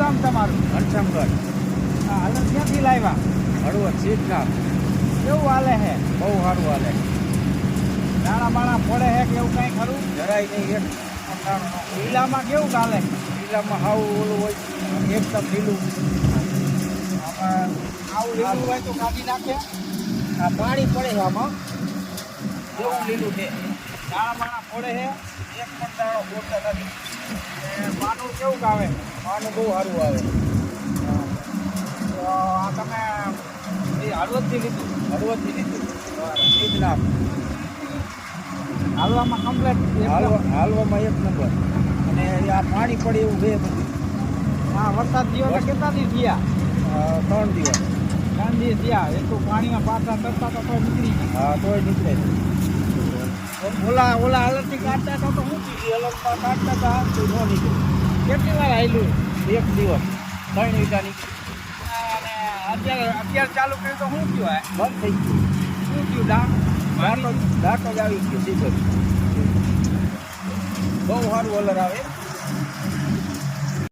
ગામ તમારું? ઘનશ્યામગઢ. હા, હાલ ક્યાંથી લાવ્યા? હળવદ સીધગામ. કેવું હાલે છે? બહુ સારું હાલે. દાણા બાણા પડે છે કે એવું કાંઈ ખરું? જરાય નહીં એક પણ લીલામાં કેવું ચાલે? લીલામાં હાવ ઓલું હોય એકદમ લીલું. આમાં આવું લીલું હોય તો કાઢી નાખે. આ પાણી પડે છે આમાં એવું લીલું છે. દાણા બાણા પડે છે. એક પણ દાણો બોલતા નથી. પાનું કેવું આવે? પાણી બહુ સારું આવે. તો આ તમે એ હળવદથી લીધું? હળવદથી લીધું સીધગામ. હાલવામાં કમ્પ્લેટ? હાલવામાં એક નંબર. અને આ પાણી પડે એવું બે બધું. હા, વરસાદ થયો તો કેટલા દિવસ થયા? 3 દિવસ. 3 દિવસ થયા. એટલું પાણીમાં પાછા તરતા તો કોઈ નીકળી ગયું. હા તોય નીકળે. ઓલા અલગથી કાઢતા હતા તો શું થયું? અલગમાં કાઢતા હતા તો ન નીકળે. કેટલી વાર આવેલું? 1 દિવસ 3 વીઘા નીકળે. અને અત્યારે ચાલુ કર્યું તો શું થયું? બંધ થઈ ગયું. શું થયું? દાંતો જ આવી ગયો સીધો. બહુ સારું કલર આવે.